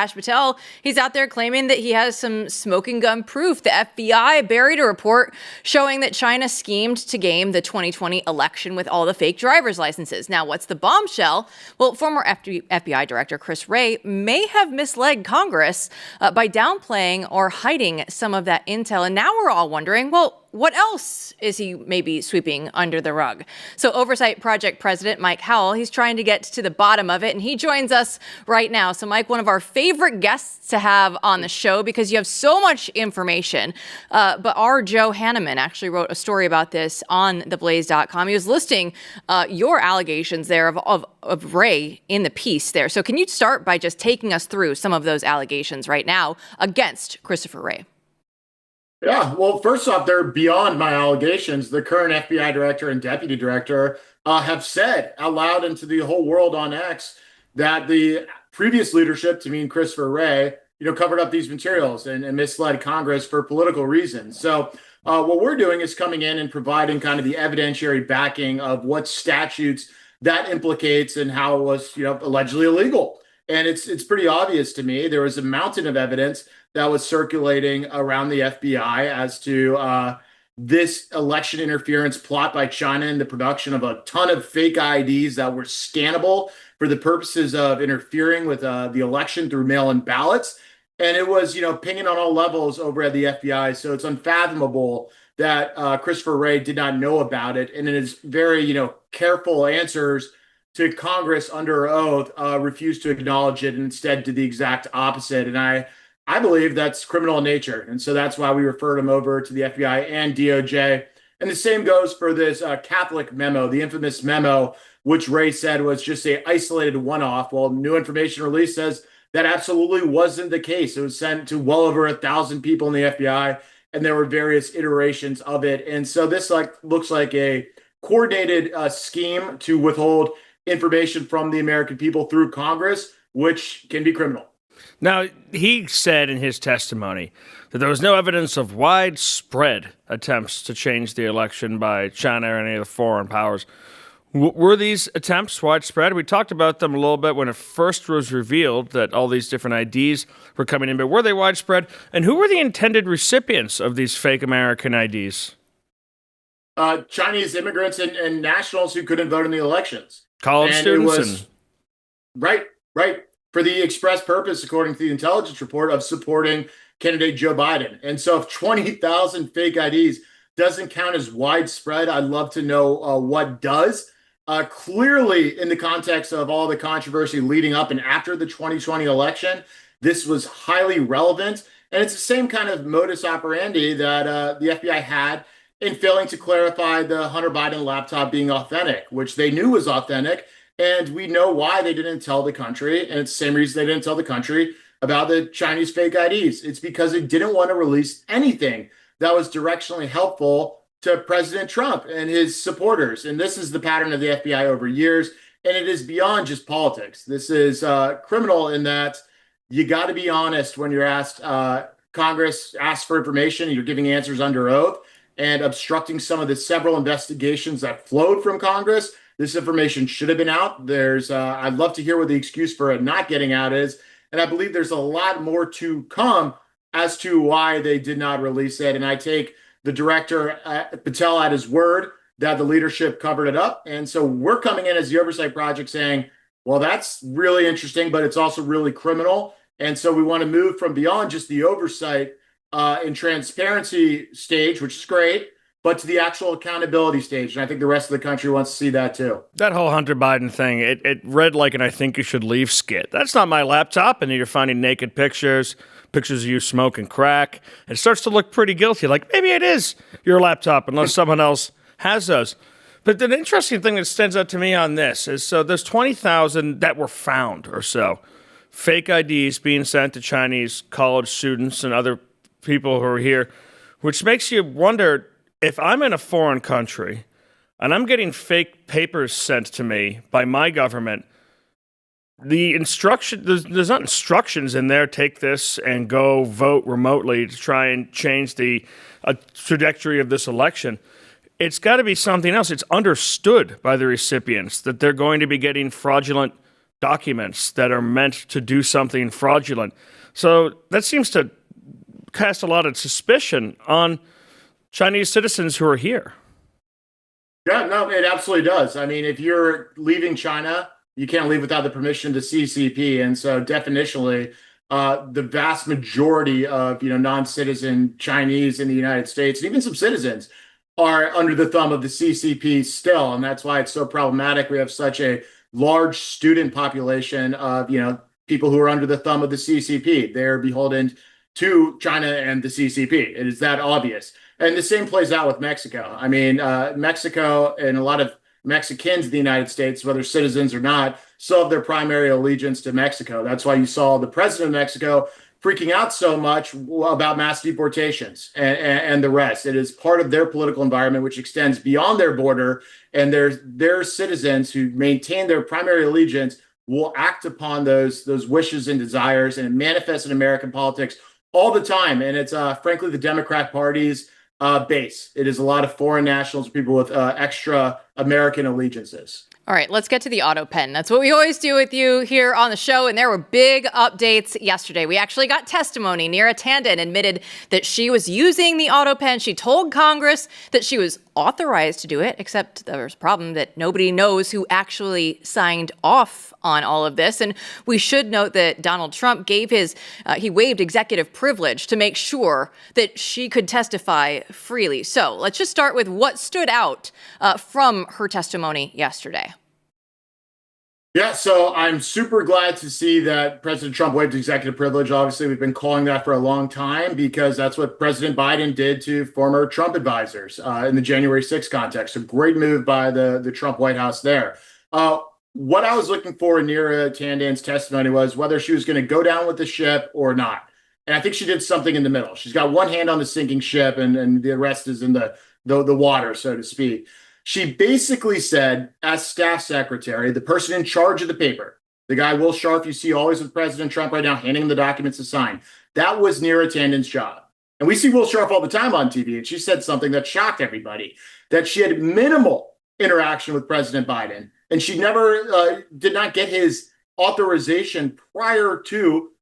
Kash Patel, he's out there claiming that he has some smoking gun proof. The FBI buried a report showing that China schemed to game the 2020 election with all the fake driver's licenses. Now, what's the bombshell? Well, former FBI Director Chris Wray may have misled Congress by downplaying or hiding some of that intel. And now we're all wondering, well, what else is he maybe sweeping under the rug? So Oversight Project President Mike Howell, he's trying to get to the bottom of it, and he joins us right now. So Mike, one of our favorite guests to have on the show because you have so much information. But our Joe Hanneman actually wrote a story about this on theblaze.com. He was listing your allegations there of Wray in the piece there. So can you start by just taking us through some of those allegations right now against Christopher Wray? Yeah, well, first off, they're beyond my allegations. The current FBI director and deputy director have said out loud into the whole world on X that the previous leadership, to mean Christopher Wray, covered up these materials and misled Congress for political reasons. So what we're doing is coming in and providing kind of the evidentiary backing of what statutes that implicates and how it was, allegedly illegal. And it's pretty obvious to me. There was a mountain of evidence that was circulating around the FBI as to this election interference plot by China and the production of a ton of fake IDs that were scannable for the purposes of interfering with the election through mail-in ballots. And it was, pinging on all levels over at the FBI. So it's unfathomable that Christopher Wray did not know about it. And in his very, careful answers to Congress under oath, refused to acknowledge it and instead did the exact opposite. And I believe that's criminal in nature. And so that's why we referred him over to the FBI and DOJ. And the same goes for this Catholic memo, the infamous memo, which Wray said was just a isolated one-off. Well, new information release says that absolutely wasn't the case. It was sent to well over 1,000 people in the FBI, and there were various iterations of it. And so this looks like a coordinated scheme to withhold information from the American people through Congress, which can be criminal. Now, he said in his testimony that there was no evidence of widespread attempts to change the election by China or any of the foreign powers. Were these attempts widespread? We talked about them a little bit when it first was revealed that all these different IDs were coming in, but were they widespread? And who were the intended recipients of these fake American IDs? Chinese immigrants and nationals who couldn't vote in the elections. College students? Right. For the express purpose, according to the intelligence report, of supporting candidate Joe Biden. And so if 20,000 fake IDs doesn't count as widespread, I'd love to know what does. Clearly, in the context of all the controversy leading up and after the 2020 election, this was highly relevant. And it's the same kind of modus operandi that the FBI had in failing to clarify the Hunter Biden laptop being authentic, which they knew was authentic. And we know why they didn't tell the country. And it's the same reason they didn't tell the country about the Chinese fake IDs. It's because they didn't want to release anything that was directionally helpful to President Trump and his supporters. And this is the pattern of the FBI over years. And it is beyond just politics. This is criminal in that you got to be honest when you're asked, Congress asks for information, and you're giving answers under oath and obstructing some of the several investigations that flowed from Congress. This information should have been out. I'd love to hear what the excuse for it not getting out is. And I believe there's a lot more to come as to why they did not release it. And I take the director, Patel, at his word that the leadership covered it up. And so we're coming in as the Oversight Project saying, well, that's really interesting, but it's also really criminal. And so we want to move from beyond just the oversight and transparency stage, which is great, but to the actual accountability stage. And I think the rest of the country wants to see that too. That whole Hunter Biden thing, it read like an I think you should leave skit. That's not my laptop. And you're finding naked pictures of you smoking crack. It starts to look pretty guilty. Like maybe it is your laptop unless someone else has those. But the interesting thing that stands out to me on this is so there's 20,000 that were found or so. Fake IDs being sent to Chinese college students and other people who are here, which makes you wonder, if I'm in a foreign country and I'm getting fake papers sent to me by my government, the instruction, there's not instructions in there, take this and go vote remotely to try and change the trajectory of this election. It's got to be something else. It's understood by the recipients that they're going to be getting fraudulent documents that are meant to do something fraudulent. So that seems to cast a lot of suspicion on Chinese citizens who are here. Yeah, no, it absolutely does. I mean, if you're leaving China, you can't leave without the permission to CCP. And so definitionally, the vast majority of, non-citizen Chinese in the United States, and even some citizens, are under the thumb of the CCP still. And that's why it's so problematic. We have such a large student population of, people who are under the thumb of the CCP. They're beholden to China and the CCP. It is that obvious. And the same plays out with Mexico. I mean, Mexico and a lot of Mexicans in the United States, whether citizens or not, still have their primary allegiance to Mexico. That's why you saw the president of Mexico freaking out so much about mass deportations and the rest. It is part of their political environment, which extends beyond their border, and their citizens who maintain their primary allegiance will act upon those wishes and desires, and it manifests in American politics all the time. And it's frankly the Democrat Party's base. It is a lot of foreign nationals, people with extra American allegiances. All right, let's get to the auto pen. That's what we always do with you here on the show. And there were big updates yesterday. We actually got testimony. Neera Tanden admitted that she was using the auto pen. She told Congress that she was authorized to do it, except there was a problem that nobody knows who actually signed off on all of this. And we should note that Donald Trump he waived executive privilege to make sure that she could testify freely. So let's just start with what stood out from her testimony yesterday. Yeah, so I'm super glad to see that President Trump waived executive privilege. Obviously, we've been calling that for a long time because that's what President Biden did to former Trump advisors in the January 6th context. A great move by the Trump White House there. What I was looking for in Neera Tanden's testimony was whether she was going to go down with the ship or not. And I think she did something in the middle. She's got one hand on the sinking ship and the rest is in the water, so to speak. She basically said, as staff secretary, the person in charge of the paper, the guy, Will Scharf, you see always with President Trump right now, handing him the documents to sign. That was Neera Tanden's job. And we see Will Scharf all the time on TV. And she said something that shocked everybody, that she had minimal interaction with President Biden. And she never did not get his authorization prior to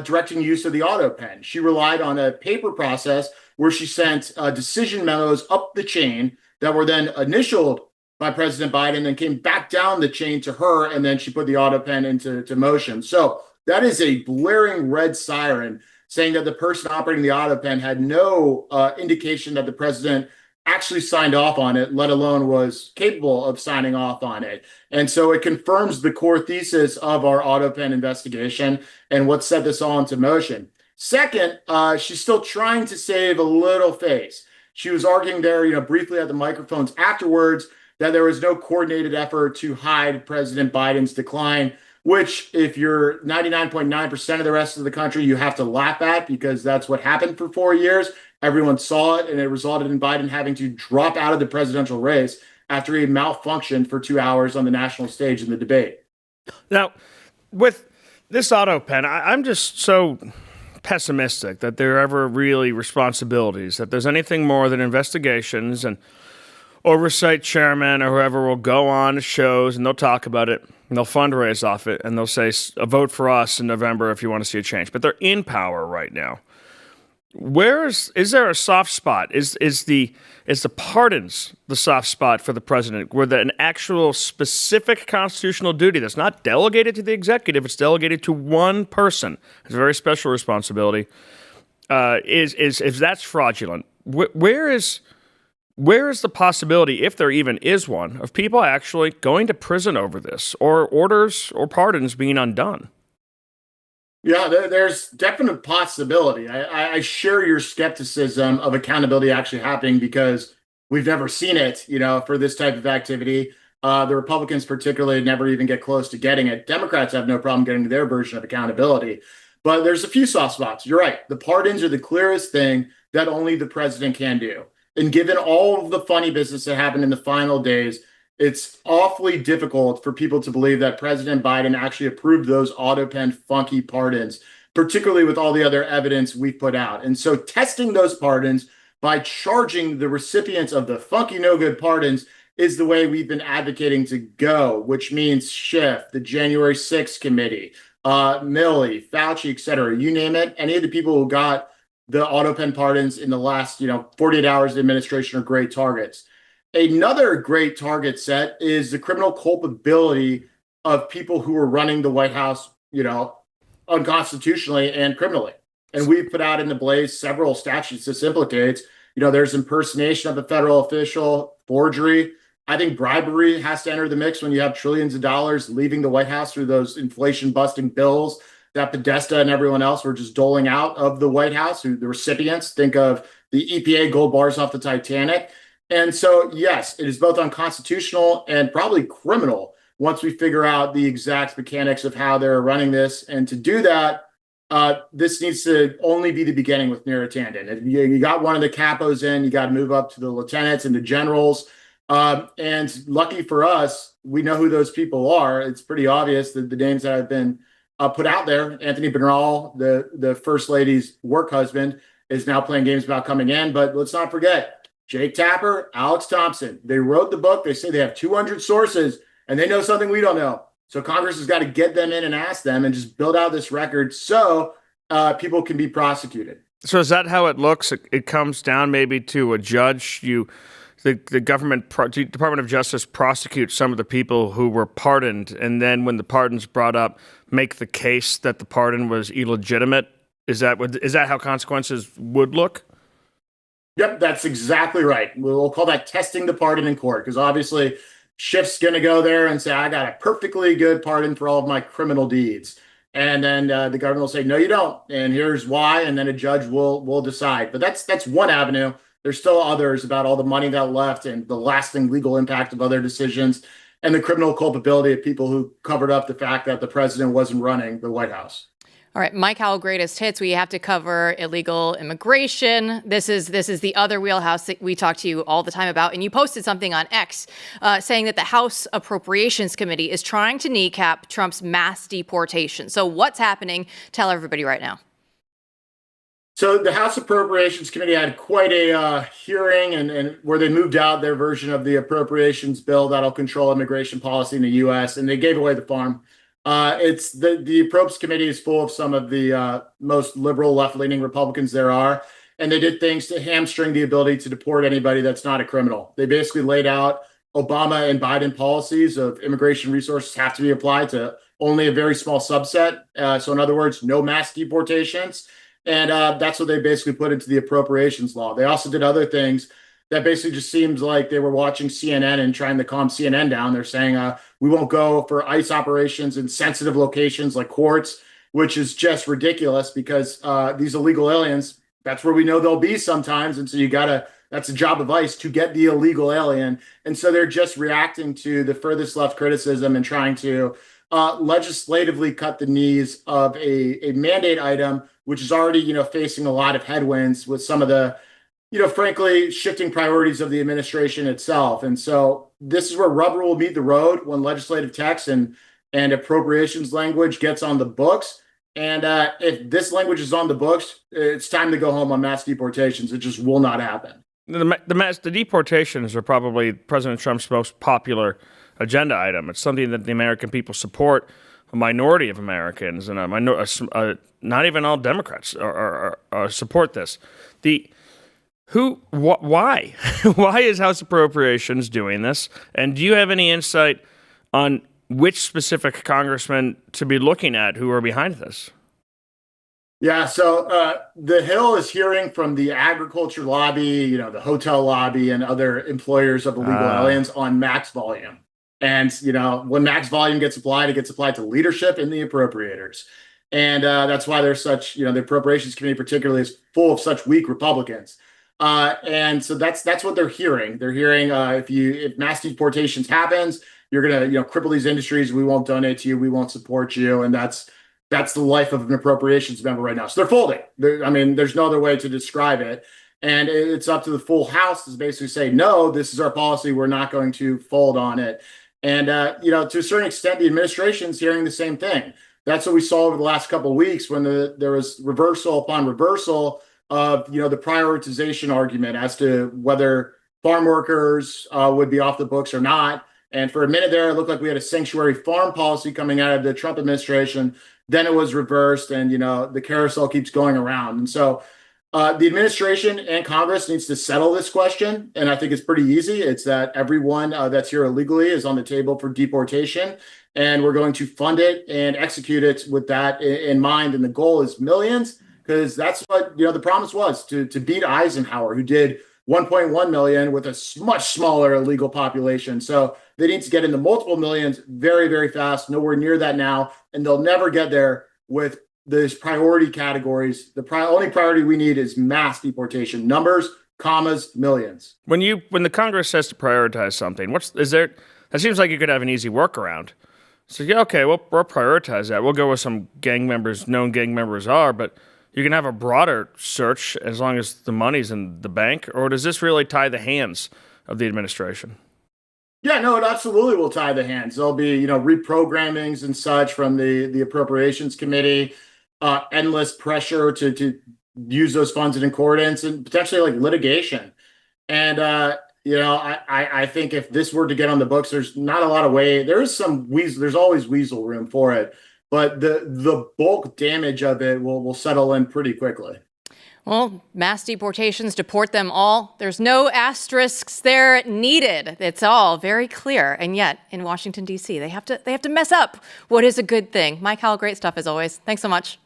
directing use of the auto pen. She relied on a paper process where she sent decision memos up the chain that were then initialed by President Biden and came back down the chain to her, and then she put the auto pen into motion. So that is a blaring red siren saying that the person operating the auto pen had no indication that the president actually signed off on it, let alone was capable of signing off on it. And so it confirms the core thesis of our auto pen investigation and what set this all into motion. Second, she's still trying to save a little face. She was arguing there, briefly at the microphones afterwards that there was no coordinated effort to hide President Biden's decline, which if you're 99.9% of the rest of the country, you have to laugh at because that's what happened for 4 years. Everyone saw it, and it resulted in Biden having to drop out of the presidential race after he malfunctioned for 2 hours on the national stage in the debate. Now, with this auto pen, I'm just so pessimistic that there are ever really responsibilities, that there's anything more than investigations and oversight chairman or whoever will go on shows and they'll talk about it and they'll fundraise off it and they'll say, vote for us in November if you want to see a change. But they're in power right now. Is there a soft spot? Is the pardons the soft spot for the president, where an actual specific constitutional duty that's not delegated to the executive, it's delegated to one person, it's a very special responsibility, if that's fraudulent, where is the possibility, if there even is one, of people actually going to prison over this, or orders or pardons being undone? Yeah, there's definite possibility. I share your skepticism of accountability actually happening because we've never seen it, for this type of activity. The Republicans particularly never even get close to getting it. Democrats have no problem getting their version of accountability. But there's a few soft spots. You're right. The pardons are the clearest thing that only the president can do. And given all of the funny business that happened in the final days, it's awfully difficult for people to believe that President Biden actually approved those auto pen funky pardons, particularly with all the other evidence we put out. And so testing those pardons by charging the recipients of the funky no good pardons is the way we've been advocating to go, which means Schiff, the January 6th committee, Milley, Fauci, et cetera, you name it. Any of the people who got the auto pen pardons in the last, 48 hours of the administration are great targets. Another great target set is the criminal culpability of people who are running the White House, unconstitutionally and criminally. And we've put out in the Blaze several statutes this implicates. There's impersonation of a federal official, forgery. I think bribery has to enter the mix when you have trillions of dollars leaving the White House through those inflation-busting bills that Podesta and everyone else were just doling out of the White House, who the recipients. Think of the EPA gold bars off the Titanic. And so, yes, it is both unconstitutional and probably criminal once we figure out the exact mechanics of how they're running this. And to do that, this needs to only be the beginning with Neera Tanden. If you got one of the capos in, you got to move up to the lieutenants and the generals. And lucky for us, we know who those people are. It's pretty obvious that the names that have been put out there. Anthony Benral, the First Lady's work husband, is now playing games about coming in. But let's not forget, Jake Tapper, Alex Thompson. They wrote the book. They say they have 200 sources, and they know something we don't know. So Congress has got to get them in and ask them and just build out this record so people can be prosecuted. So is that how it looks? It comes down maybe to a judge. The Department of Justice prosecutes some of the people who were pardoned, and then when the pardon's brought up, make the case that the pardon was illegitimate. Is that how consequences would look? Yep, that's exactly right. We'll call that testing the pardon in court, because obviously Schiff's going to go there and say, I got a perfectly good pardon for all of my criminal deeds. And then the government will say, no, you don't. And here's why. And then a judge will decide. But that's one avenue. There's still others about all the money that left and the lasting legal impact of other decisions and the criminal culpability of people who covered up the fact that the president wasn't running the White House. All right, Mike Howell, greatest hits. We have to cover illegal immigration. This is the other wheelhouse that we talk to you all the time about. And you posted something on X saying that the House Appropriations Committee is trying to kneecap Trump's mass deportation. So what's happening? Tell everybody right now. So the House Appropriations Committee had quite a hearing and where they moved out their version of the appropriations bill that'll control immigration policy in the U.S. and they gave away the farm. It's the Approps Committee is full of some of the most liberal left-leaning Republicans there are, and they did things to hamstring the ability to deport anybody that's not a criminal. They basically laid out Obama and Biden policies of immigration resources have to be applied to only a very small subset. So in other words, no mass deportations. And that's what they basically put into the appropriations law. They also did other things that basically just seems like they were watching CNN and trying to calm CNN down. They're saying, we won't go for ICE operations in sensitive locations like courts, which is just ridiculous because these illegal aliens, that's where we know they'll be sometimes. And so that's a job of ICE to get the illegal alien. And so they're just reacting to the furthest left criticism and trying to legislatively cut the knees of a mandate item, which is already, facing a lot of headwinds with some of the, frankly, shifting priorities of the administration itself. And so this is where rubber will meet the road when legislative text and appropriations language gets on the books. And if this language is on the books, it's time to go home on mass deportations. It just will not happen. The deportations are probably President Trump's most popular agenda item. It's something that the American people support. A minority of Americans and not even all Democrats are support this. Why? Why is House Appropriations doing this? And do you have any insight on which specific congressmen to be looking at who are behind this? Yeah, so the Hill is hearing from the agriculture lobby, the hotel lobby, and other employers of illegal aliens on max volume. And, when max volume gets applied, it gets applied to leadership and the appropriators. And that's why there's such, the Appropriations Committee particularly is full of such weak Republicans. And so that's what they're hearing. They're hearing if mass deportations happens, you're going to, cripple these industries. We won't donate to you. We won't support you. And that's the life of an appropriations member right now. So they're folding. There's no other way to describe it. And it's up to the full House to basically say, no, this is our policy. We're not going to fold on it. And, to a certain extent, the administration's hearing the same thing. That's what we saw over the last couple of weeks when there was reversal upon reversal of, the prioritization argument as to whether farm workers would be off the books or not. And for a minute there, it looked like we had a sanctuary farm policy coming out of the Trump administration. Then it was reversed, and the carousel keeps going around. And so the administration and Congress needs to settle this question, and I think it's pretty easy. It's that everyone that's here illegally is on the table for deportation, and we're going to fund it and execute it with that in mind. And the goal is millions, because that's what the promise was to beat Eisenhower, who did 1.1 million with a much smaller illegal population. So they need to get into multiple millions very, very fast. Nowhere near that now, and they'll never get there with these priority categories. The only priority we need is mass deportation. Numbers, commas, millions. When the Congress says to prioritize something, that seems like you could have an easy workaround. So yeah, okay, we'll prioritize that. We'll go with some known gang members are, but you can have a broader search as long as the money's in the bank. Or does this really tie the hands of the administration? Yeah, no, it absolutely will tie the hands. There'll be, reprogrammings and such from the Appropriations Committee, endless pressure to use those funds in accordance, and potentially like litigation. And I think if this were to get on the books, there's not a lot of way. There's always weasel room for it, but the bulk damage of it will settle in pretty quickly. Well, mass deportations, deport them all. There's no asterisks there needed. It's all very clear. And yet, in Washington, D.C., they have to mess up what is a good thing. Mike Howell, great stuff as always. Thanks so much.